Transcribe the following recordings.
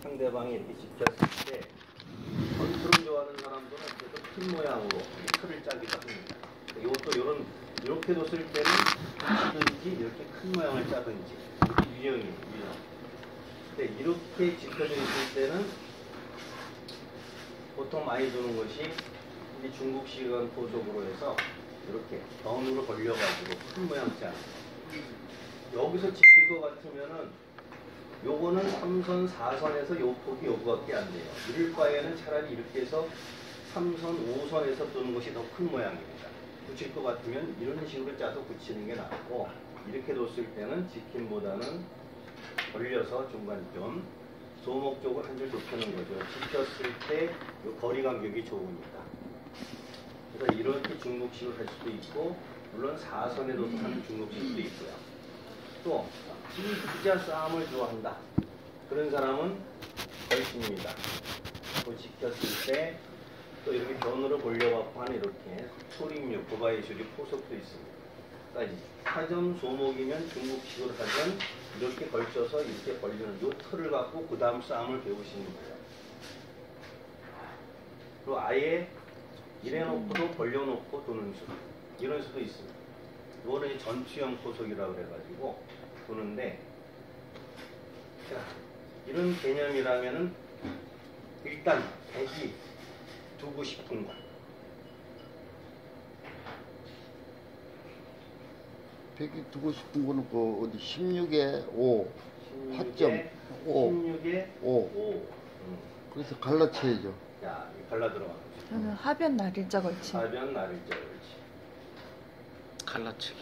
상대방이 이렇게 지켰을 때 컨트롤 좋아하는 사람들은 그래도 큰 모양으로 틀을 짜기도 합니다. 이것도 이렇게 뒀을 때는 붙이든지 이렇게 큰 모양을 짜든지 이게 유형이에요. 유형. 근데 이렇게 지켜져 있을 때는 보통 많이 두는 것이 이제 중국식은 포석으로 해서 이렇게 변으로 벌려가지고 큰 모양 짜. 여기서 지킬 것 같으면은 요거는 3선, 4선에서 요 폭이 요거밖에 안 돼요. 이럴 바에는 차라리 이렇게 해서 3선, 5선에서 두는 것이 더 큰 모양입니다. 붙일 것 같으면 이런 식으로 짜서 붙이는 게 낫고 이렇게 뒀을 때는 지킴보다는 벌려서 중간점 소목 쪽을 한 줄 좁히는 거죠. 지켰을 때 요 거리 간격이 좋으니까. 그래서 이렇게 중국식을 할 수도 있고 물론 4선에도 하는 중국식도 있고요. 또 진짜 싸움을 좋아한다. 그런 사람은 걸신입니다. 그 지켰을 때 또 이렇게 변으로 벌려갖고 하는 이렇게 소림류, 고바이슈리 포석도 있습니다. 그러니까 사전 소목이면 중국식으로 하면 이렇게 걸쳐서 이렇게 벌리는 요 틀을 갖고 그 다음 싸움을 배우시는 거예요. 그리고 아예 이래놓고도 벌려놓고 도는 수 이런 수도 있습니다. 이거는 전투형 포석이라고 그래가지고 도는데 자, 이런 개념이라면은 일단 백이 두고 싶은 거. 백이 두고 싶은 거는 그 어디 16에 5, 8.5, 16에 5. 그래서 갈라쳐야죠. 자, 갈라 들어가는 거죠. 저는 하변 날일자 걸치. 하변 날일자 걸치. 갈라치기.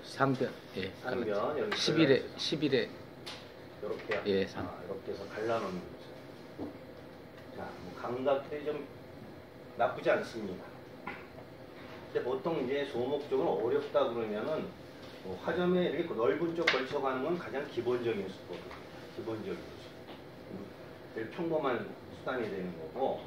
상변. 예. 상변 여기 11에 이렇게 예, 이렇게 해서 갈라놓는 거죠. 자, 뭐 감각들이 좀 나쁘지 않습니다. 근데 보통 이제 소목 쪽은 어렵다 그러면은 뭐 화점에 이렇게 넓은 쪽 걸쳐가는 건 가장 기본적인 수법이에요. 기본적인 수. 제일 평범한 수단이 되는 거고.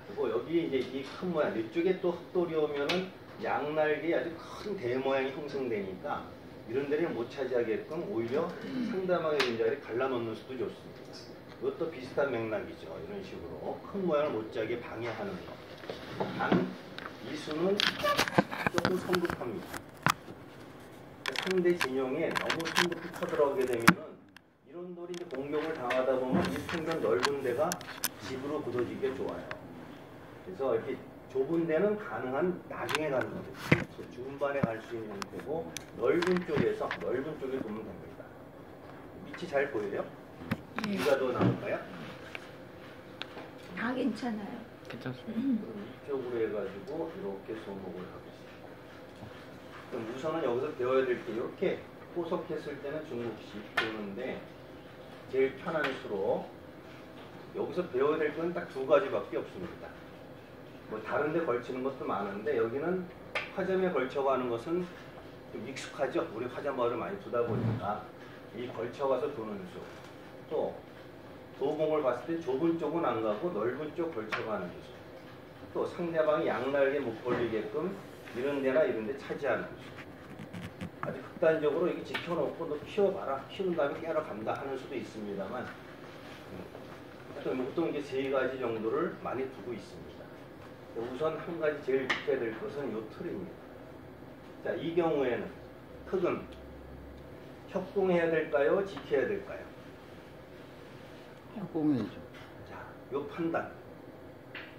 그리고 여기 이제 이 큰 모양 이쪽에 또 흑돌이 오면은 양날개에 아주 큰 대모양이 형성되니까 이런 데를 못 차지하게끔 오히려 상대방의 인자를 갈라놓는 수도 좋습니다. 이것도 비슷한 맥락이죠. 이런 식으로 큰 모양을 못 짜게 방해하는 거. 단 이 수는 조금 성급합니다. 상대 진영에 너무 성급히 쳐들어가게 되면은 이런 돌이 이제 공격을 당하다 보면 이 평면 넓은 데가 집으로 굳어지게 좋아요. 그래서 이렇게 좁은 데는 가능한 나중에 가는 거죠. 중반에 갈 수 있는 형태고 넓은 쪽에 보면 됩니다. 밑이 잘 보여요? 누가 더 나올까요? 다 괜찮아요. 괜찮습니다. 그럼 이쪽으로 해가지고 이렇게 소목을 하겠습니다. 그럼 우선은 여기서 배워야 될 게 이렇게 포석했을 때는 중국식 배우는데 제일 편한 수로 여기서 배워야 될 건 딱 두 가지밖에 없습니다. 뭐 다른 데 걸치는 것도 많은데 여기는 화점에 걸쳐가는 것은 좀 익숙하죠. 우리 화점을 많이 두다 보니까 이 걸쳐가서 도는 수. 또 도공을 봤을 때 좁은 쪽은 안 가고 넓은 쪽 걸쳐가는 수. 또 상대방이 양날개 못 벌리게끔 이런 데나 이런 데 차지하는 수. 아주 극단적으로 이게 지켜놓고 너 키워봐라. 키운 다음에 깨러 간다 하는 수도 있습니다만 보통 이게 세 가지 정도를 많이 두고 있습니다. 우선 한 가지 제일 지켜야 될 것은 이 틀입니다. 자, 이 경우에는 흙은 협공해야 될까요? 지켜야 될까요? 협공해야죠. 자, 이 판단.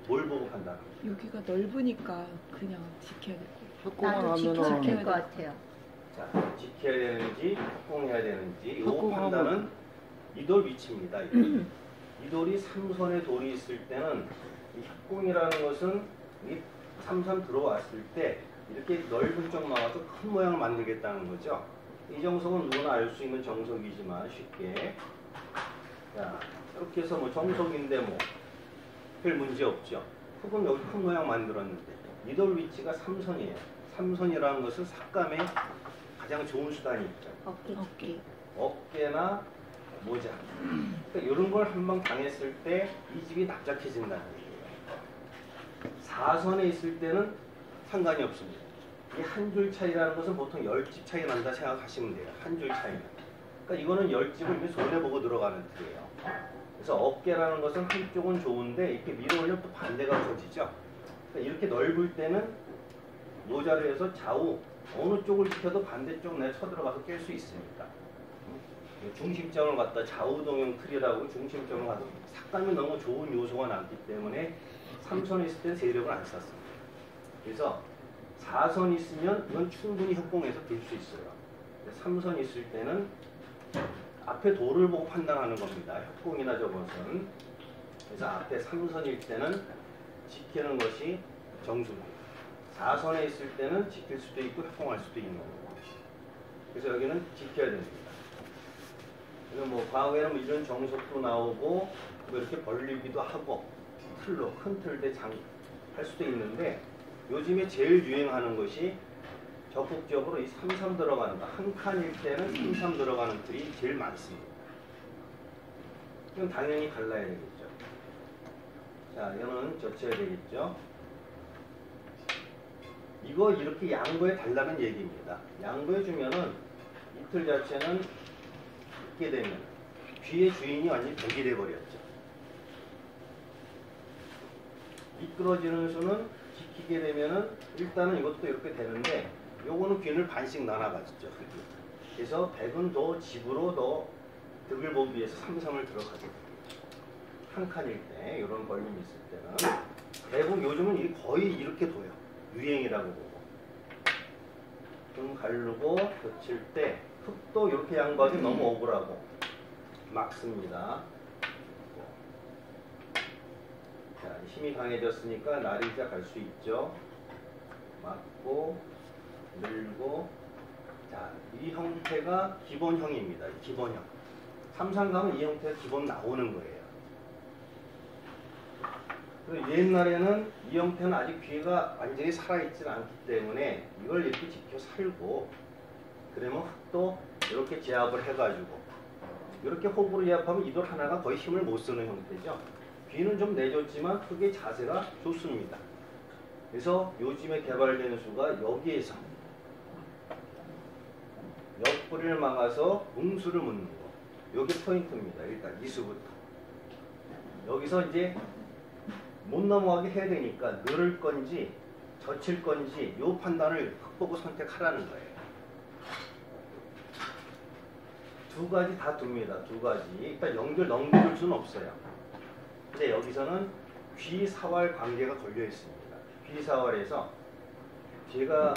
뭘 보고 판단합니까? 여기가 넓으니까 그냥 지켜야 될 거예요. 협공을 지켜야 하면은 될 것 같아요. 자, 지켜야 되는지 협공해야 되는지 이 협공하고- 판단은 이 돌 위치입니다. 이 돌이 3선에 돌이 있을 때는 이 협공이라는 것은 이 3선 들어왔을 때 이렇게 넓은 쪽 막아서 큰 모양을 만들겠다는 거죠. 이 정석은 누구나 알 수 있는 정석이지만 쉽게 자, 이렇게 해서 뭐 정석인데 뭐 별 문제 없죠. 흙은 여기 큰 모양 만들었는데 이 돌 위치가 3선이에요. 3선이라는 것은 삭감의 가장 좋은 수단이 있죠. 어깨. 어깨나 모자. 그러니까 이런 걸 한 방 당했을 때 이 집이 납작해진다는 얘기예요. 4선에 있을 때는 상관이 없습니다. 이 한 줄 차이라는 것은 보통 10집 차이 난다 생각하시면 돼요. 한 줄 차이는. 그러니까 이거는 열집을 이렇게 손해보고 들어가는 틀이에요. 그래서 어깨라는 것은 한쪽은 좋은데 이렇게 밀어 올리면 또 반대가 커지죠. 그러니까 이렇게 넓을 때는 이 자리에서 좌우 어느 쪽을 지켜도 반대쪽 내에 쳐들어가서 깰 수 있으니까. 중심점을 갖다 좌우동형 틀이라고 중심점을 갖다 삭감이 너무 좋은 요소가 남기 때문에 3선이 있을 때 세력을 안 썼습니다. 그래서 4선이 있으면 이건 충분히 협공해서 들 수 있어요. 3선이 있을 때는 앞에 도를 보고 판단하는 겁니다. 협공이나 저것은. 그래서 앞에 3선일 때는 지키는 것이 정수입니다. 4선에 있을 때는 지킬 수도 있고 협공할 수도 있는 거고. 그래서 여기는 지켜야 됩니다. 그래서 뭐 과거에는 뭐 이런 정석도 나오고 뭐 이렇게 벌리기도 하고 틀로 큰 틀대 할 수도 있는데 요즘에 제일 유행하는 것이 적극적으로 이 3, 3 들어가는 거. 한 칸일 때는 3, 3 들어가는 틀이 제일 많습니다. 이건 당연히 갈라야 되겠죠. 자, 이거는 젖혀야 되겠죠. 이거 이렇게 양보해 달라는 얘기입니다. 양보해 주면은 이 틀 자체는 있게 되면 귀의 주인이 완전히 백이 돼버렸죠. 미끄러지는 수는 지키게 되면은 일단은 이것도 이렇게 되는데 요거는 균을 반씩 나눠가지죠. 그래서 100은 더 집으로 더 득을 보기 위해서 3, 3을 들어가게 됩니다. 한 칸일 때 이런 걸림이 있을 때는 대부분 요즘은 이게 거의 이렇게 둬요. 유행이라고 보고 좀 가르고 겹칠 때 흙도 이렇게 양보하기 너무 억울하고 막습니다. 자, 힘이 강해졌으니까 날이자 갈 수 있죠. 막고 늘고. 자, 이 형태가 기본형입니다. 기본형. 3, 3 가면 이 형태가 기본 나오는 거예요. 그리고 옛날에는 이 형태는 아직 귀가 완전히 살아있지 않기 때문에 이걸 이렇게 지켜 살고 그러면 흙도 이렇게 제압을 해가지고 이렇게 호흡으로 제압하면 이돌 하나가 거의 힘을 못 쓰는 형태죠. 귀는 좀 내줬지만 흙의 자세가 좋습니다. 그래서 요즘에 개발되는 수가 여기에서 옆구리를 막아서 뭉수를 묻는 거. 요게 포인트입니다. 일단 이 수부터. 여기서 이제 못 넘어가게 해야 되니까 늘을 건지 젖힐 건지 요 판단을 흙 보고 선택하라는 거예요. 두 가지 다 둡니다. 두 가지. 일단 연결 넘겨줄 수는 없어요. 근데 여기서는 귀사활 관계가 걸려 있습니다. 귀사활에서 제가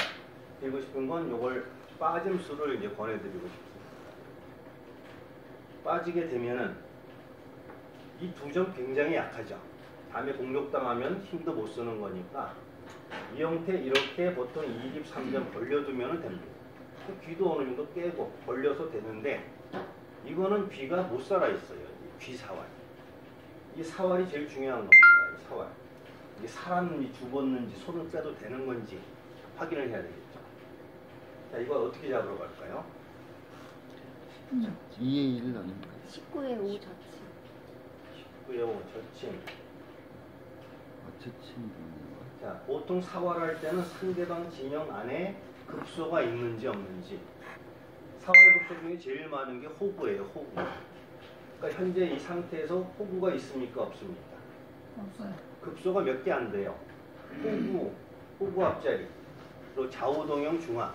드리고 싶은 건 요걸 빠짐수를 이제 권해드리고 싶습니다. 빠지게 되면은 이 두 점 굉장히 약하죠. 다음에 공격당하면 힘도 못 쓰는 거니까 이 형태 이렇게 보통 2집 3점 벌려두면 됩니다. 귀도 어느 정도 깨고 벌려서 되는데 이거는 귀가 못 살아 있어요. 귀 사활. 이 사활이 제일 중요한 겁니다. 이 사활. 이게 살았는지 죽었는지 손을 빼도 되는 건지 확인을 해야 되겠죠. 자, 이거 어떻게 잡으러 갈까요? 2의 1 아닙니까? 19에 5 자치. 19의 5 저침. 어쨌든 자, 보통 사활할 때는 상대방 진영 안에 급소가 있는지 없는지. 사활 급소 중에 제일 많은 게 호구예요. 호구. 그러니까 현재 이 상태에서 호구가 있습니까? 없습니까? 없어요. 급소가 몇 개 안 돼요. 호구 앞자리, 또 좌우동형 중화.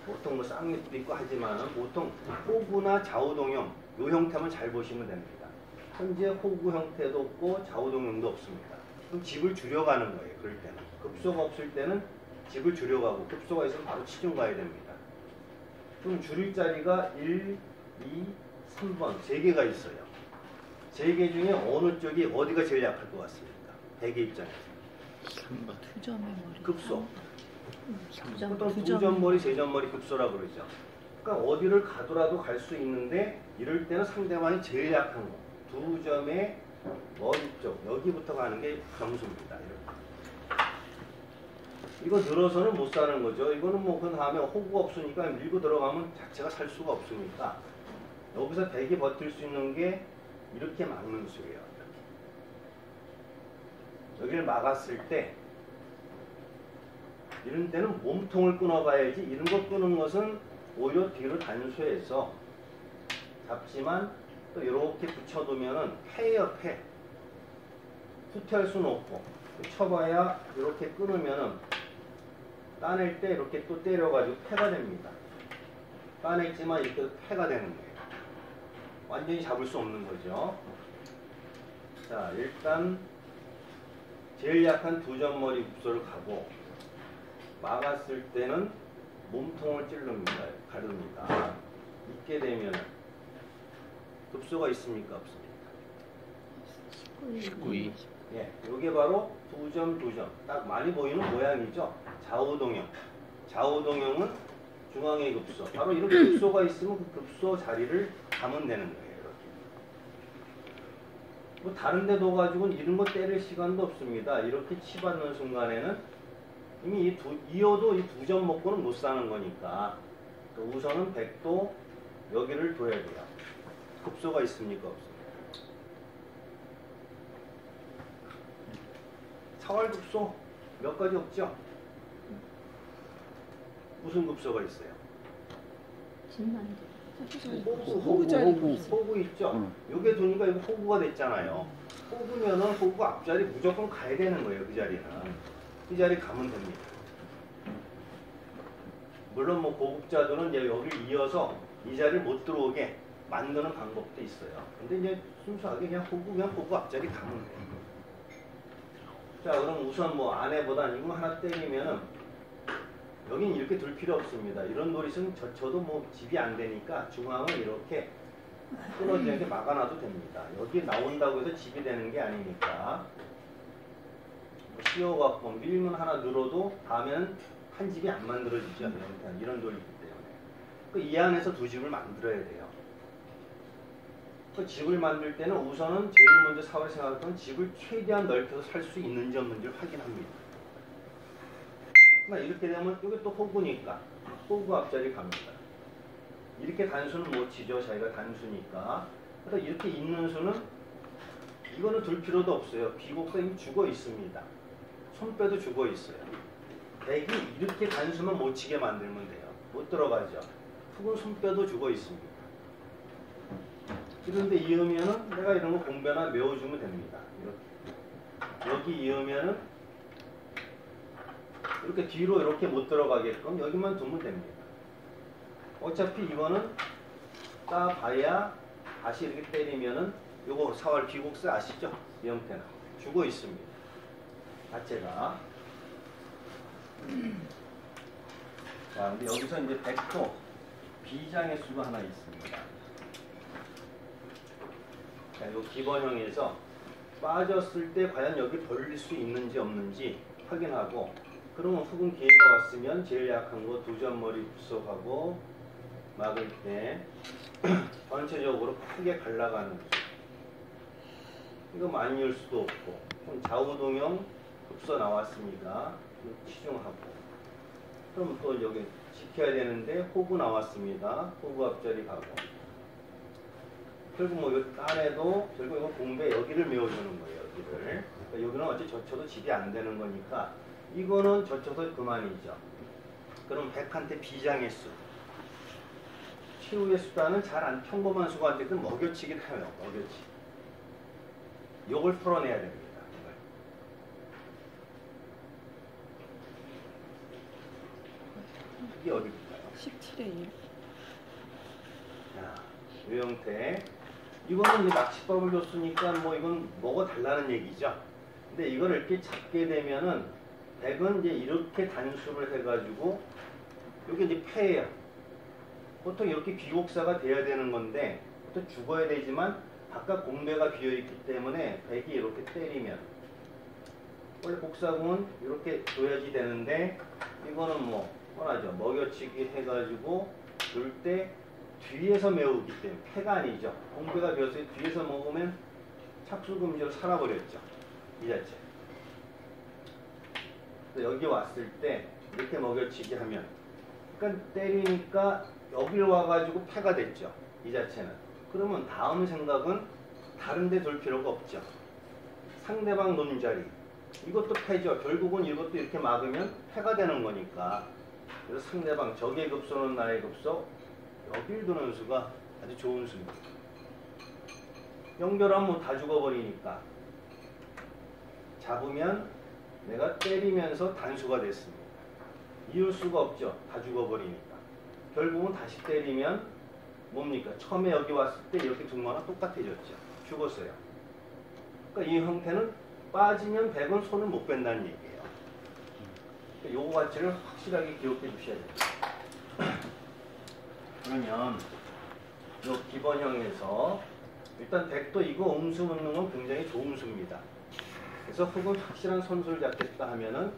보통 뭐 쌍밑도 있고 하지만 보통 호구나 좌우동형 요 형태만 잘 보시면 됩니다. 현재 호구 형태도 없고 좌우동형도 없습니다. 그럼 집을 줄여가는 거예요. 그럴 때는 급소가 없을 때는 집을 줄여가고 급소가 있으면 바로 치중 가야 됩니다. 그럼 줄일 자리가 1, 2, 3번 3개가 있어요. 3개 중에 어느 쪽이 어디가 제일 약할 것 같습니까? 대개 입장에서 3번. 두 점의 머리. 급소. 보통 두 2점 머리, 3점 머리 급소라고 그러죠. 그러니까 어디를 가더라도 갈 수 있는데 이럴 때는 상대방이 제일 약한 거. 2점의 머리 쪽 여기부터 가는 게 점수입니다. 이거 늘어서는 못 사는 거죠. 이거는 뭐 그 다음에 호구가 없으니까 밀고 들어가면 자체가 살 수가 없으니까 여기서 대기 버틸 수 있는 게 이렇게 막는 수예요. 여기를 막았을 때 이런 때는 몸통을 끊어가야지 이런 거 끄는 것은 오히려 뒤로 단수해서 잡지만 또 이렇게 붙여두면은 패예요, 패. 후퇴할 수는 없고 쳐봐야 이렇게 끊으면은 따낼 때 이렇게 또 때려가지고 패가 됩니다. 따냈지만 이렇게 패가 되는 거예요. 완전히 잡을 수 없는 거죠. 자, 일단 제일 약한 두 점머리 급소를 가고 막았을 때는 몸통을 찌릅니다. 가릅니다. 있게 되면 급소가 있습니까? 없습니까? 19위. 예, 이게 바로 두 점, 두 점. 딱 많이 보이는 모양이죠. 좌우동형. 좌우동형은 중앙의 급소. 바로 이렇게 급소가 있으면 그 급소 자리를 가면 되는 거예요. 이렇게. 뭐 다른 데 둬가지고는 이런 거 때릴 시간도 없습니다. 이렇게 치받는 순간에는 이미 이어도 이 두 점 먹고는 못 사는 거니까 우선은 백도 여기를 둬야 돼요. 급소가 있습니까? 없습니까? 사활급소 몇 가지 없죠? 무슨 급소가 있어요? 진만두. 호구 있죠? 요게 두니까 이거 호구가 됐잖아요. 호구면은 호구 앞자리 무조건 가야 되는 거예요. 그 자리는. 그 자리 가면 됩니다. 물론 뭐 고급자들은 이제 여기를 이어서 이 자리를 못 들어오게 만드는 방법도 있어요. 근데 이제 순수하게 그냥 호구 앞자리 가면 돼요. 자, 그럼 우선 뭐 안에보다 이거 하나 때리면은 여긴 이렇게 둘 필요 없습니다. 이런 노릇은 저도 뭐 집이 안 되니까 중앙을 이렇게 끊어지게 막아놔도 됩니다. 여기 나온다고 해서 집이 되는 게 아니니까 씌워갖고 밀면 하나 늘어도 다음에는 한 집이 안 만들어지죠. 이런 노릇이기 때문에 이 안에서 두 집을 만들어야 돼요. 그 집을 만들 때는 우선은 제일 먼저 사월 생각했던 집을 최대한 넓혀서 살 수 있는지 없는지를 확인합니다. 그러니까 이렇게 되면 이게 또 호구니까 호구 앞자리 갑니다. 이렇게 단수는 못 치죠. 자기가 단수니까. 그래서 이렇게 있는 수는 이거는 둘 필요도 없어요. 비곡사 이미 죽어 있습니다. 손빼도 죽어 있어요. 백이 이렇게 단수만 못 치게 만들면 돼요. 못 들어가죠. 훅은 손빼도 죽어 있습니다. 그런데 이으면은 내가 이런 거 공배나 메워주면 됩니다. 이렇게. 여기 이으면은 이렇게 뒤로 이렇게 못 들어가게끔 여기만 두면 됩니다. 어차피 이거는 따봐야 다시 이렇게 때리면은 요거 사월 비곡스 아시죠? 이 형태는 죽어 있습니다. 자체가. 자, 근데 여기서 이제 백도 비장의 수가 하나 있습니다. 자, 요 기본형에서 빠졌을 때 과연 여기 벌릴 수 있는지 없는지 확인하고, 그러면 훅은 기회가 왔으면 제일 약한 거 두 점머리 구속하고 막을 때 전체적으로 크게 갈라가는 거죠. 이거 많이 열 수도 없고, 좀 좌우동형 급서 나왔으니까 치중하고, 그럼 또 여기 지켜야 되는데 호구 나왔습니다. 호구 앞자리 가고, 결국 뭐 요 딴에도 결국 이거 공배 여기를 메워주는 거예요. 여기를. 그러니까 여기는 어차피 젖혀도 집이 안 되는 거니까 이거는 젖혀서 그만이죠. 그럼 백한테 비장의 수, 최후의 수단은 잘 안 평범한 수가 안 되든 먹여치기를 해요. 먹여치기. 요걸 풀어내야 됩니다. 이게 어디일까요? 17에 1. 자, 이 형태. 이거는 이제 낚시법을 줬으니까 뭐 이건 뭐가 달라는 얘기죠. 근데 이걸 이렇게 잡게 되면은 백은 이제 이렇게 단수를 해가지고 이게 이제 패예요. 보통 이렇게 비곡사가 돼야 되는 건데 또 죽어야 되지만 바깥 공배가 비어있기 때문에 백이 이렇게 때리면, 원래 곡사공은 이렇게 둬야지 되는데 이거는 뭐 뻔하죠. 먹여치기 해가지고 둘 때 뒤에서 메우기 때문에 패가 아니죠. 공배가 비어서 뒤에서 먹으면 착수금지로 살아버렸죠. 이 자체. 여기 왔을 때 이렇게 먹여치기 하면, 그러니까 때리니까 여기를 와가지고 패가 됐죠. 이 자체는. 그러면 다음 생각은 다른 데 둘 필요가 없죠. 상대방 놓은 자리. 이것도 패죠. 결국은 이것도 이렇게 막으면 패가 되는 거니까. 그래서 상대방 적의 급소는 나의 급소, 여길 두는 수가 아주 좋은 수입니다. 연결하면 다 죽어버리니까 잡으면 내가 때리면서 단수가 됐습니다. 이을 수가 없죠. 다 죽어버리니까. 결국은 다시 때리면 뭡니까? 처음에 여기 왔을 때 이렇게 둔 거랑 똑같아졌죠. 죽었어요. 그러니까 이 형태는 빠지면 100은 손을 못 뺀다는 얘기예요. 그러니까 요거 가치를 확실하게 기억해 주셔야 돼요. 그러면 요 기본형에서 일단 100도 이거 음수 넣는 건 굉장히 좋은 수입니다. 그래서 흙은 확실한 선수를 잡겠다 하면은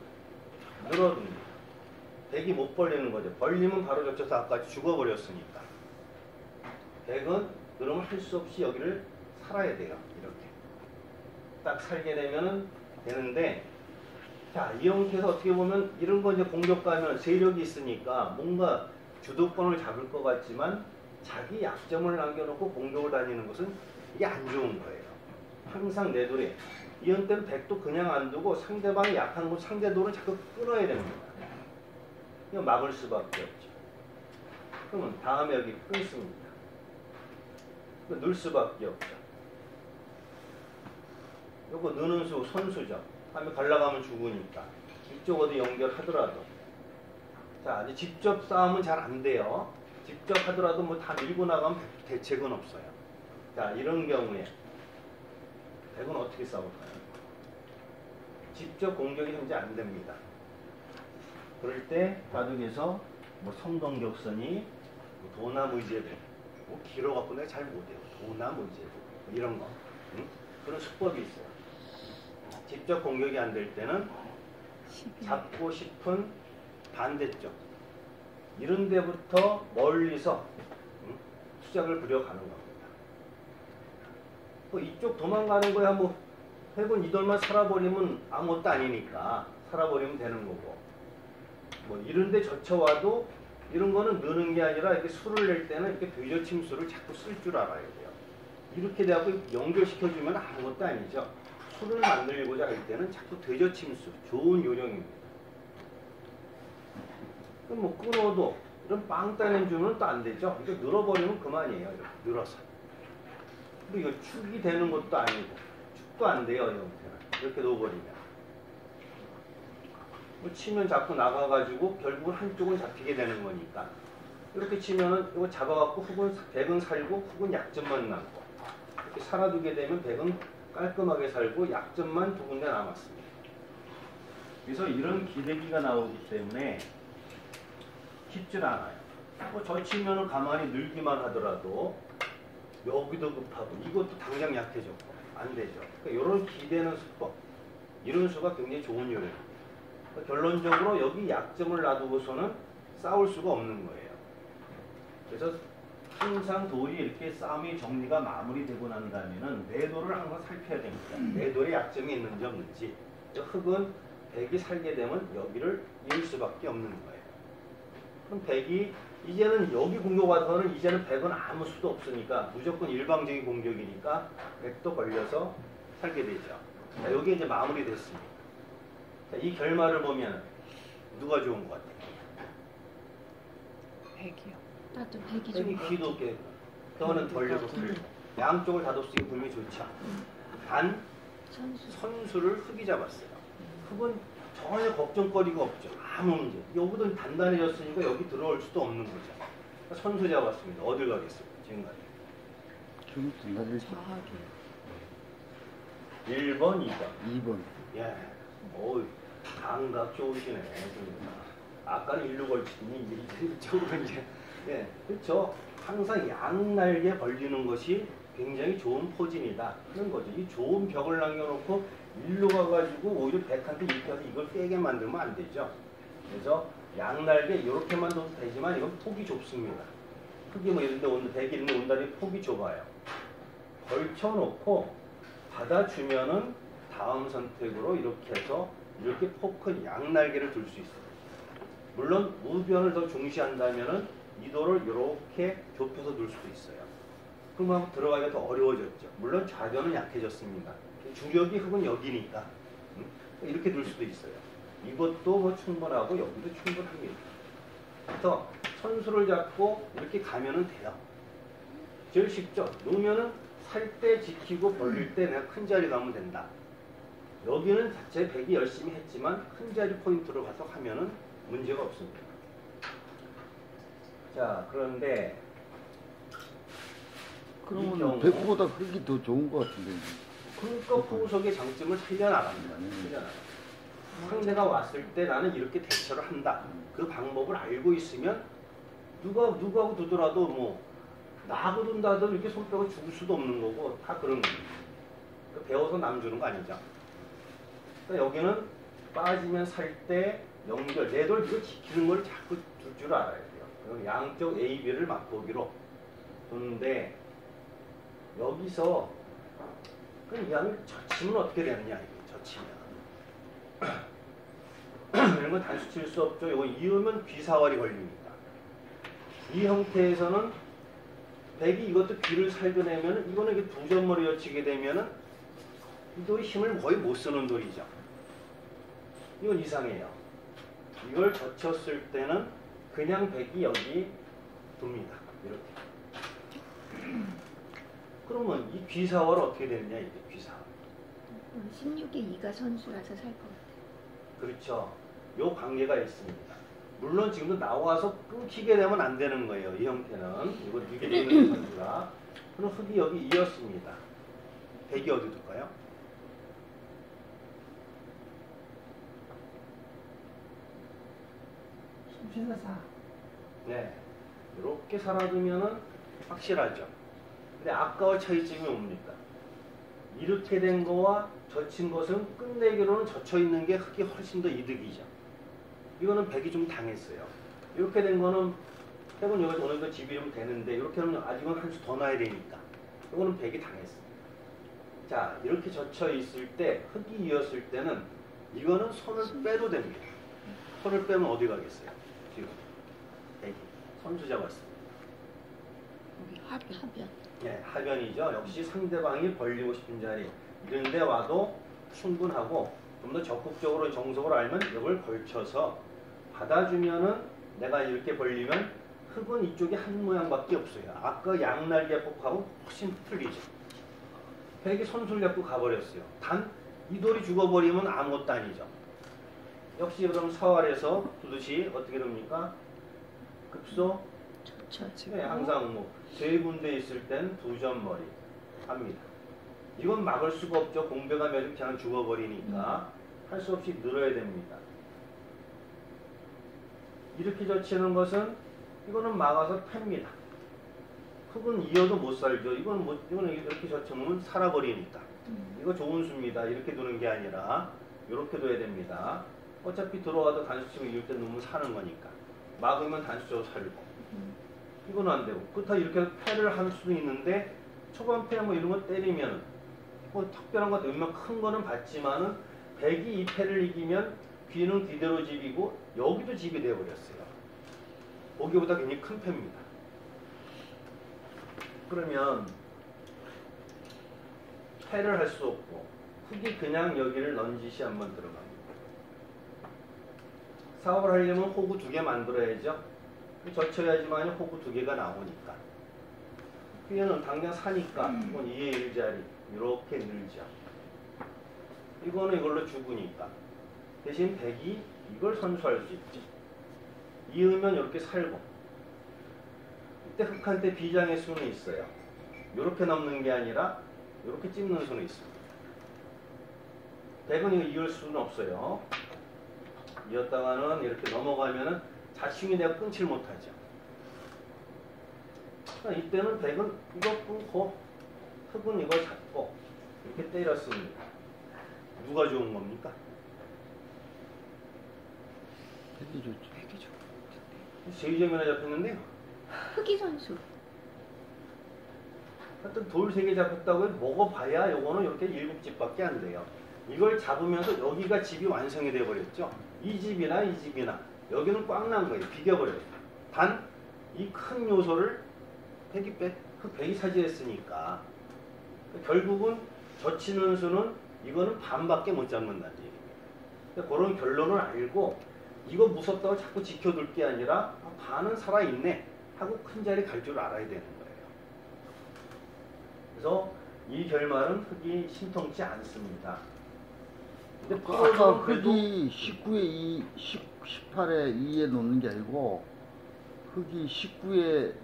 늘어듭니다. 100이 못 벌리는 거죠. 벌리면 바로 겹쳐서 아까 죽어버렸으니까. 100은 그러면 할 수 없이 여기를 살아야 돼요. 이렇게. 딱 살게 되면은 되는데, 자, 이 형태에서 어떻게 보면 이런 거 이제 공격 가면 세력이 있으니까 뭔가 주도권을 잡을 것 같지만 자기 약점을 남겨놓고 공격을 다니는 것은 이게 안 좋은 거예요. 항상 내 돌에. 이 형태는 100도 그냥 안 두고 상대방이 약한 거 상대 돌을 자꾸 끊어야 됩니다. 이거 막을 수밖에 없죠. 그러면 다음에 여기 끊습니다. 넣을 수밖에 없죠. 요거 넣는 수 선수죠. 다음에 갈라가면 죽으니까. 이쪽 어디 연결하더라도. 자, 이제 직접 싸움은 잘 안 돼요. 직접 하더라도 뭐 다 밀고 나가면 대책은 없어요. 자, 이런 경우에 100은 어떻게 싸울까요? 직접 공격이 현재 안 됩니다. 그럴 때 바둑에서 뭐 성동격선이 뭐 도나무이제부 뭐 길어갖고 내가 잘 못해요. 도나무이제부 이런 거 그런 수법이 있어요. 직접 공격이 안 될 때는 잡고 싶은 반대쪽 이런 데부터 멀리서 투작을 부려가는 겁니다. 뭐 이쪽 도망가는 거야 뭐 해본 이돌만 살아버리면 아무것도 아니니까 살아버리면 되는 거고 뭐 이런 데 젖혀와도 이런 거는 느는 게 아니라 이렇게 수를 낼 때는 이렇게 되저침수를 자꾸 쓸 줄 알아야 돼요. 이렇게 돼갖고 연결시켜주면 아무것도 아니죠. 수를 만들고자 할 때는 자꾸 되저침수 좋은 요령입니다. 그럼 뭐 끊어도 이런 빵 따낸 주면 또 안 되죠. 이거 늘어버리면 그만이에요. 이렇게 늘어서. 그리고 이거 축이 되는 것도 아니고 축도 안 돼요. 이 형태는. 이렇게 놓아버리면. 뭐 치면 자꾸 나가가지고 결국은 한쪽은 잡히게 되는 거니까. 이렇게 치면은 이거 잡아갖고 흙은 100은 살고 흙은 약점만 남고 이렇게 살아두게 되면 100은 깔끔하게 살고 약점만 두 군데 남았습니다. 그래서 이런 기대기가 나오기 때문에 쉽질 않아요. 뭐 저 치면은 가만히 늘기만 하더라도 여기도 급하고 이것도 당장 약해졌고 안 되죠. 그러니까 이런 기대는 수법 이런 수가 굉장히 좋은 요령입니다. 그러니까 결론적으로 여기 약점을 놔두고서는 싸울 수가 없는 거예요. 그래서 항상 돌이 이렇게 싸움이 정리가 마무리되고 난 다음에는 내 돌을 항상 살펴야 됩니다. 내 돌에 약점이 있는지 없는지. 흙은 100이 살게 되면 여기를 이을 수밖에 없는 거예요. 그럼 100이 이제는 여기 공격 와서는 이제는 100은 아무 수도 없으니까 무조건 일방적인 공격이니까 100도 걸려서 살게 되죠. 자, 여기 이제 마무리됐습니다. 자, 이 결말을 보면 누가 좋은 것 같아요? 100이요. 나도 100이 좋은 100이 것 귀도 같아. 없게 혀는 벌려서 불고 양쪽을 다독쓰기 불미 좋죠. 단 선수를 흙이 잡았어요. 흙은 전혀 걱정거리가 없죠. 아무 문제. 여기도 단단해졌으니까 여기 들어올 수도 없는 거죠. 그러니까 선수 잡았습니다. 어딜 가겠습니까? 지금까지. 좀 나를 자하게. 1번, 2번. 2번. 예. 어이, 감각 좋으시네. 아까는 일로 걸치더니 이제 이쪽으로 이제. 예. 그렇죠. 항상 양날개 벌리는 것이 굉장히 좋은 포진이다 하는 거죠. 이 좋은 벽을 남겨놓고 일로 가가지고 오히려 백한테 이렇게 해서 이걸 깨게 만들면 안 되죠. 그래서 양날개 이렇게만 둬도 되지만 이건 폭이 좁습니다. 흙이 뭐 이런 데 온다, 백이 이런 데 온다니 폭이 좁아요. 걸쳐놓고 받아주면은 다음 선택으로 이렇게 해서 이렇게 포크 양날개를 둘 수 있어요. 물론 무변을 더 중시한다면은 이 돌을 이렇게 좁혀서 둘 수도 있어요. 그럼 들어가기가 더 어려워졌죠. 물론 좌변은 약해졌습니다. 주력이 흙은 여기니까 이렇게 둘 수도 있어요. 이것도 뭐 충분하고 여기도 충분합니다. 그래서 선수를 잡고 이렇게 가면은 돼요. 제일 쉽죠. 놓으면은 살 때 지키고 벌릴 때 내가 큰 자리 가면 된다. 여기는 자체 100이 열심히 했지만 큰 자리 포인트로 가서 하면은 문제가 없습니다. 자, 그런데 이 그러면 경우 100보다 흙이 더 좋은 것 같은데. 그러니까 포석의 장점을 살려나갑니다. 살려나갑니다. 상대가 왔을 때 나는 이렇게 대처를 한다. 그 방법을 알고 있으면 누구하고 두더라도 뭐 나하고 둔다도 이렇게 손 빼고 죽을 수도 없는 거고 다 그런 겁니다. 배워서 남 주는 거 아니죠. 그러니까 여기는 빠지면 살 때 연결, 내 돌 이거 지키는 걸 자꾸 둘 줄 알아야 돼요. 그럼 양쪽 A, B를 맛보기로 두는데 여기서 그럼 이 양을 젖히면 어떻게 되느냐 이거 젖히면 이런 건 단수 칠 수 없죠. 이거 이으면 귀사활이 걸립니다. 이 형태에서는 백이 이것도 귀를 살겨내면 이거는 이게 두 점머리 젖히게 되면은 이 돌이 힘을 거의 못 쓰는 돌이죠. 이건 이상해요. 이걸 젖혔을 때는 그냥 백이 여기 둡니다. 이렇게. 그러면 이 귀사활 어떻게 되느냐 이게 귀사활. 16에 2가 선수라서 살 것 같아요. 그렇죠. 요 관계가 있습니다. 물론 지금도 나와서 끊기게 되면 안 되는 거예요. 이 형태는. 이거 6에 있는 선수가. 그럼 흙이 여기 이었습니다. 백이 어디 둘까요? 네. 이렇게 살아두면은 확실하죠. 근데 아까와 차이점이 뭡니까? 이렇게 된 거와 젖힌 것은 끝내기로는 젖혀 있는 게 흙이 훨씬 더 이득이죠. 이거는 백이 좀 당했어요. 이렇게 된 거는 백은 여기 어느 정도 집이 좀 되는데 이렇게 하면 아직은 한 수 더 놔야 되니까 이거는 백이 당했습니다. 자, 이렇게 젖혀 있을 때 흙이 이었을 때는 이거는 손을 빼도 됩니다. 손을 빼면 어디 가겠어요? 지금 백이 선수 잡았습니다. 여기 하변. 예, 하변이죠. 역시 상대방이 벌리고 싶은 자리 이런 데 와도 충분하고 좀 더 적극적으로 정석으로 알면 이걸 걸쳐서 받아주면은 내가 이렇게 벌리면 흙은 이쪽에 한 모양밖에 없어요. 아까 양날개 폭하고 훨씬 틀리죠. 백이 손술 잡고 가버렸어요. 단 이 돌이 죽어버리면 아무것도 아니죠. 역시 그럼 사활에서 두듯이 어떻게 됩니까? 급소 네, 항상 뭐 세 군데 있을 땐 두 점 머리 합니다. 이건 막을 수가 없죠. 공배가 매주 그냥 죽어버리니까 할 수 없이 늘어야 됩니다. 이렇게 젖히는 것은 이거는 막아서 팹니다. 흙은 이어도 못 살죠. 이거는 이렇게 젖혀놓으면 살아버리니까. 이거 좋은 수입니다. 이렇게 두는 게 아니라 이렇게 둬야 됩니다. 어차피 들어와도 단수치고 이럴 때 놓으면 사는 거니까. 막으면 단수치고 살고. 이건 안 되고. 그렇다고 이렇게 패를 할 수도 있는데 초반 패 뭐 이런 거 때리면 뭐 특별한 것 웬만 큰 거는 받지만은 백이 이 패를 이기면 귀는 귀대로 집이고 여기도 집이 되어버렸어요. 보기보다 굉장히 큰 패입니다. 그러면 패를 할 수 없고 흙이 그냥 여기를 넌지시 한번 들어갑니다. 사업을 하려면 호구 2개 만들어야죠. 젖혀야지만 호구 2개가 나오니까. 뒤에는 당장 사니까 이건 2의 1자리 이렇게 늘죠. 이거는 이걸로 죽으니까. 대신 백이 이걸 선수할 수 있죠. 이으면 이렇게 살고. 이때 흙한테 비장의 수는 있어요. 이렇게 넘는 게 아니라 이렇게 찝는 수는 있습니다. 백은 이거 이을 수는 없어요. 이었다가는 이렇게 넘어가면은 자충이 내가 끊질 못하죠. 그러니까 이때는 백은 이거 끊고 흙은 이걸 잡고 이렇게 때렸습니다. 누가 좋은 겁니까? 백이 좋죠. 제2점이나 잡혔는데요. 흑이 선수. 하여튼 돌 3개 잡혔다고 해도 먹어봐야 요거는 이렇게 7집밖에 안 돼요. 이걸 잡으면서 여기가 집이 완성이 돼버렸죠. 이 집이나 이 집이나 여기는 꽉 난 거예요. 비겨버려요. 단 이 큰 요소를 백이 차지했으니까 결국은 젖히는 수는 이거는 반밖에 못 잡는다는 얘기입니다. 그러니까 그런 결론을 알고 이거 무섭다고 자꾸 지켜둘 게 아니라 반은 살아있네 하고 큰 자리 갈 줄 알아야 되는 거예요. 그래서 이 결말은 흙이 신통치 않습니다. 근데 아까 포도는 그래도 흙이 19에 2, 18에 2에 놓는 게 아니고 흙이 19에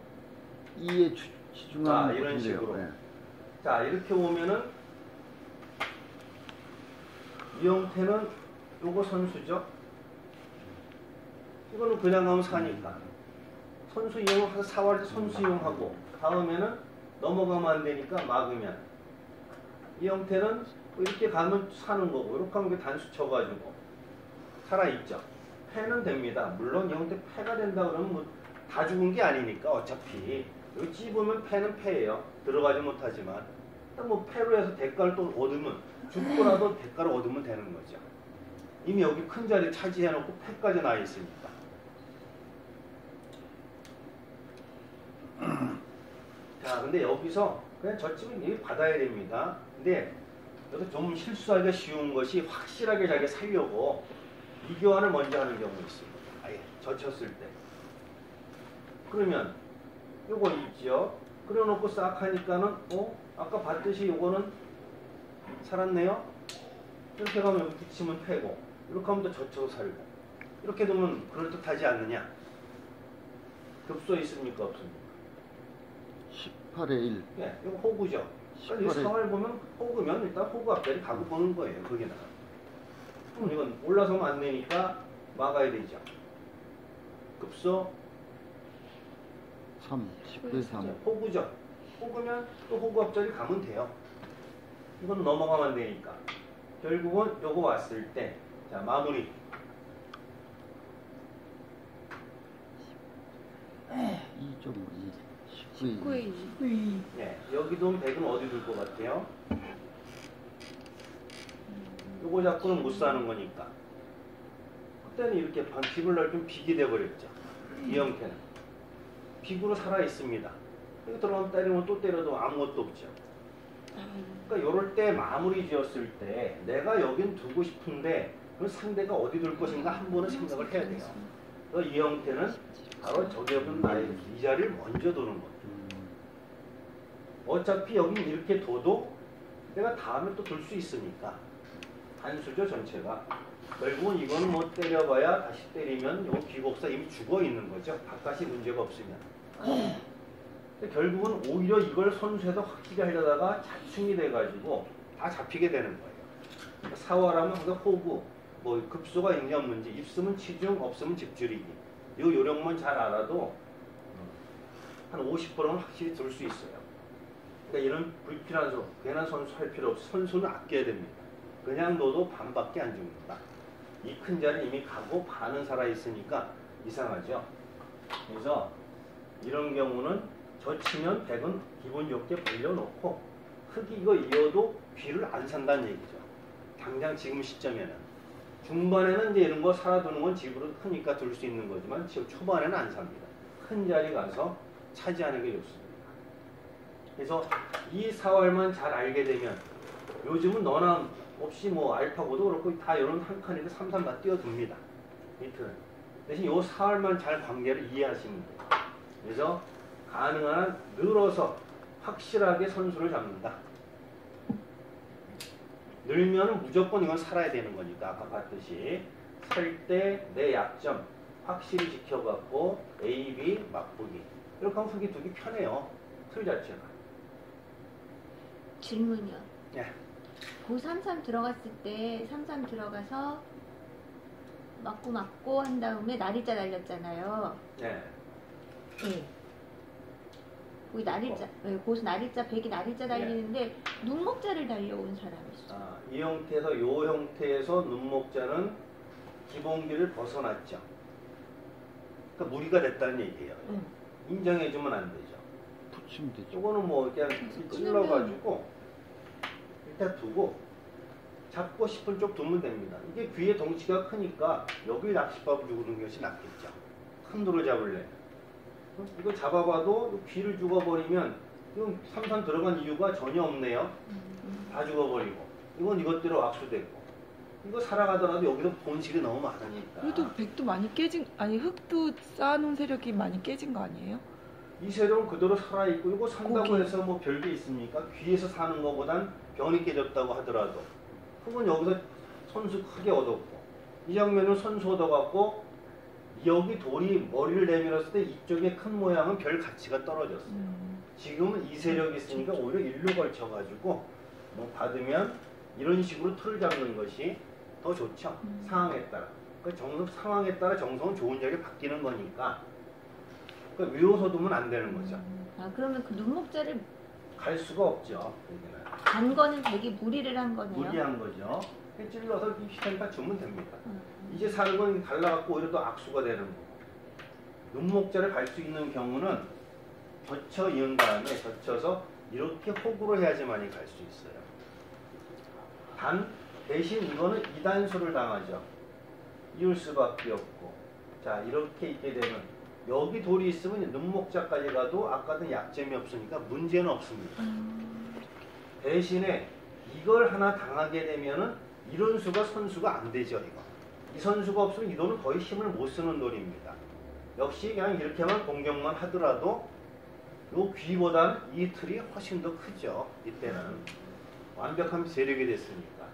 2에 지중하는 이런 것이래요. 식으로. 네. 자, 이렇게 보면은 이 형태는 요거 선수죠. 이거는 그냥 가면 사니까 선수 이용하고 사활 때 선수 이용하고 다음에는 넘어가면 안 되니까 막으면 이 형태는 이렇게 가면 사는 거고 이렇게 하면 단수 쳐가지고 살아있죠. 패는 됩니다. 물론 이 형태 패가 된다 그러면 뭐 다 죽은 게 아니니까 어차피 여기 찝으면 패는 패예요. 들어가지 못하지만 뭐 패로 해서 대가를 또 얻으면 죽고라도 대가를 얻으면 되는 거죠. 이미 여기 큰 자리 차지해놓고 패까지 나 있으니까. 자, 근데 여기서 그냥 저 집은 여기 받아야 됩니다. 근데 여기서 좀 실수하기가 쉬운 것이 확실하게 자기가 살려고 이교환을 먼저 하는 경우가 있습니다. 아예 젖혔을 때. 그러면 요거 있죠. 그려놓고 싹 하니까는 아까 봤듯이 요거는 살았네요. 이렇게 가면 여기 붙이면 패고 이렇게 하면 또 젖혀서 살고 이렇게 되면 그럴듯하지 않느냐. 급소 있습니까 없습니까? 18에 1. 예, 이거 호구죠. 그러니까 이 18에 상을 보면 호구면 일단 호구 앞자리 가고 보는 거예요. 거기다가. 그럼 이건 올라서면 안 되니까 막아야 되죠. 급소 3, 19에 3. 호구죠. 호구면 또 호구 앞자리 가면 돼요. 이건 넘어가면 안 되니까. 결국은 요거 왔을 때, 자, 마무리. 2.2. 19에 19에 2. 네, 여기도 100은 어디 둘 것 같아요? 요거 잡고는 못 사는 거니까. 그때는 이렇게 집을 넓히면 빅이 돼버렸죠. 이 형태는. 빅으로 살아있습니다. 여기 들어가면 때리면 또 때려도 아무것도 없죠. 그러니까 요럴 때 마무리 지었을 때 내가 여긴 두고 싶은데 그 상대가 어디 둘 것인가 한 번은 생각을 해야 돼요. 그래서 이 형태는 바로 저기 없는 나의 이 자리를 먼저 두는 거예요. 어차피 여긴 이렇게 둬도 내가 다음에 또 둘 수 있으니까 단수죠 전체가. 결국은 이건 뭐 때려봐야 다시 때리면 요 귀곡사 이미 죽어 있는 거죠. 바깥이 문제가 없으면. 근데 결국은 오히려 이걸 선수에서 확실히 하려다가 자충이 돼가지고 다 잡히게 되는 거예요. 사활하면 항상 호구, 뭐 급소가 있는지 없는지, 입쓰면 치중, 없으면 집줄이기. 이 요령만 잘 알아도 한 50%는 확실히 들 수 있어요. 그러니까 이런 불필요한 소, 괜한 선수 할 필요 없어. 선수는 아껴야 됩니다. 그냥 둬도 반밖에 안 죽는다. 이 큰 자리 이미 가고 반은 살아있으니까 이상하죠. 그래서 이런 경우는 젖히면 100은 기분 좋게 벌려놓고 흙이 이거 이어도 귀를 안 산다는 얘기죠. 당장 지금 시점에는. 중반에는 이제 이런 거 살아두는 건 집으로 크니까 둘 수 있는 거지만 지금 초반에는 안 삽니다. 큰 자리 가서 차지하는 게 좋습니다. 그래서 이 사활만 잘 알게 되면 요즘은 너나 없이 뭐 알파고도 그렇고 다 이런 한 칸인데 3, 3 다 뛰어듭니다. 밑은. 대신 요 사활만 잘 관계를 이해하시면 돼요. 그래서 가능한 한 늘어서 확실하게 선수를 잡는다. 늘면 무조건 이건 살아야 되는 거니까 아까 봤듯이 살 때 내 약점 확실히 지켜갖고 A, B 맞보기 이렇게 하면 흙이 두기 편해요. 틀 자체가. 질문이요. 네. 고 33 들어갔을 때 33 들어가서 맞고 한 다음에 날이자 날렸잖아요. 네. 네. 거기 날이자, 고수 날이자, 백이 날이자 달리는데 눈목자를 달려온 사람이 있어. 이 형태에서 요 형태에서 눈목자는 기본기를 벗어났죠. 그러니까 무리가 됐다는 얘기예요. 인정해주면 안 되죠. 붙이면 되죠. 이거는 뭐 그냥 찔러가지고 일단 두고 잡고 싶은 쪽 두면 됩니다. 이게 귀의 덩치가 크니까 여기 낚싯밥을 주고 그런 것이 낫겠죠. 큰 돌을 잡을래. 이거 잡아봐도 귀를 죽어버리면 이건 삼삼 들어간 이유가 전혀 없네요. 다 죽어버리고 이건 이것대로 압수되고 이거 살아가더라도 여기서 본실이 너무 많으니까. 그래도 백도 많이 깨진, 아니 흙도 쌓아놓은 세력이 많이 깨진 거 아니에요? 이 세력은 그대로 살아있고 이거 산다고 고기. 해서 뭐 별게 있습니까? 귀에서 사는 것보단 병이 깨졌다고 하더라도 혹은 여기서 선수 크게 얻었고 이 장면은 선수 얻어갖고 여기 돌이 머리를 내밀었을 때 이쪽에 큰 모양은 별 가치가 떨어졌어요. 지금은 이 세력이 있으니까 오히려 일로 걸쳐가지고 뭐 받으면 이런 식으로 틀을 잡는 것이 더 좋죠. 상황에 따라. 그러니까 상황에 따라 정성은 좋은 자리에 바뀌는 거니까 그러니까 위로서 두면 안 되는 거죠. 아 그러면 그 눈목자를 갈 수가 없죠. 여기는. 간 거는 되게 무리를 한 거네요. 무리한 거죠. 찔러서 이 시간다 주면 됩니다. 음. 이제 사는 건 갈라갖고 오히려 더 악수가 되는 거고 눈목자를 갈 수 있는 경우는 젖혀 이은 다음에 젖혀서 이렇게 호구로 해야지만이 갈 수 있어요. 단 대신 이거는 이단수를 당하죠. 이을 수밖에 없고 자 이렇게 있게 되면 여기 돌이 있으면 눈목자까지 가도 아까는 약점이 없으니까 문제는 없습니다. 대신에 이걸 하나 당하게 되면은 이런 수가 선수가 안 되죠. 이 선수가 없으면 이 돌은 거의 힘을 못 쓰는 돌입니다. 역시 그냥 이렇게만 공격만 하더라도 요 귀보다는 이 틀이 훨씬 더 크죠. 이때는 완벽한 세력이 됐으니까.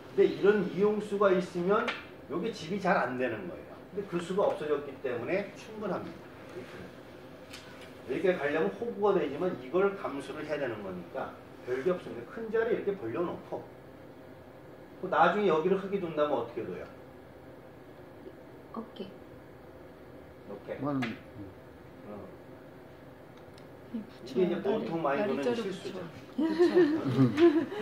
근데 이런 이용수가 있으면 요게 집이 잘 안 되는 거예요. 근데 그 수가 없어졌기 때문에 충분합니다. 이렇게 가려면 호구가 되지만 이걸 감수를 해야 되는 거니까 별게 없습니다. 큰 자리 이렇게 벌려놓고 나중에 여기를 흙이 둔다면 어떻게 둬요? 오케이. 이렇게. 뭐, 이게 이제 보통 많이 보는 다리자루 실수죠. 붙여.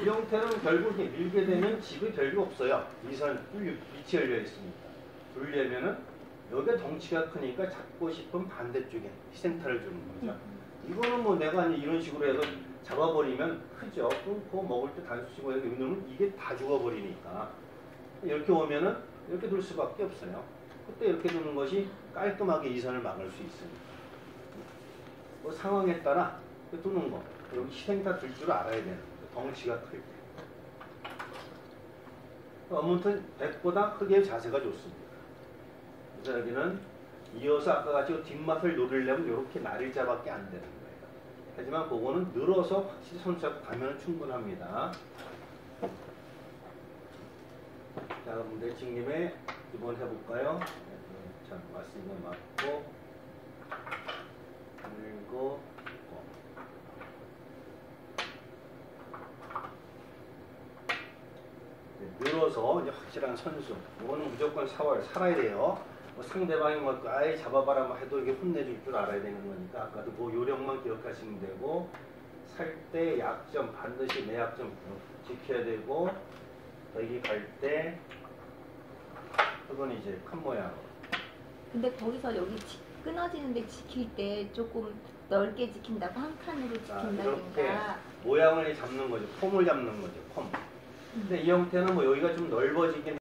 이 형태는 결국 이렇게 밀게 되면 집이 별거 없어요. 이선 밑이 열려 있으니까. 돌려면은 여기가 덩치가 크니까 잡고 싶은 반대쪽에 희생타를 주는 거죠. 이거는 뭐 내가 이런 식으로 해서 잡아버리면 크죠. 끊고 먹을 때 단수 치고 해서 이러면 이게 다 죽어버리니까. 이렇게 오면은 이렇게 둘 수밖에 없어요. 그때 이렇게 두는 것이 깔끔하게 이선을 막을 수 있습니다. 뭐 상황에 따라 두는 거. 여기 희생타 들 줄 알아야 되는 거죠. 덩치가 클 때. 아무튼 100보다 크게 자세가 좋습니다. 그래서 여기는 이어서 아까 같이 뒷맛을 노리려면 이렇게 날일자밖에 안 되는 거예요. 하지만 그거는 늘어서 확실히 손잡고 가면 충분합니다. 자, 그럼 내친김에 이번 해볼까요? 자, 맞으면 맞고 들고 늘어서 이제 확실한 선수. 이거는 무조건 살아야 돼요. 뭐 상대방이 뭐 아예 잡아봐라 뭐 해도 이게 혼내줄 줄 알아야 되는 거니까 아까도 그 요령만 기억하시면 되고 살 때 약점 반드시 내 약점 지켜야 되고 여기 갈 때 그건 이제 큰 모양으로. 근데 거기서 여기 끊어지는데 지킬 때 조금 넓게 지킨다고 한 칸으로 이렇게 지킨다든가. 모양을 잡는 거죠. 폼을 잡는 거죠. 폼. 근데 이 형태는 뭐 여기가 좀 넓어지긴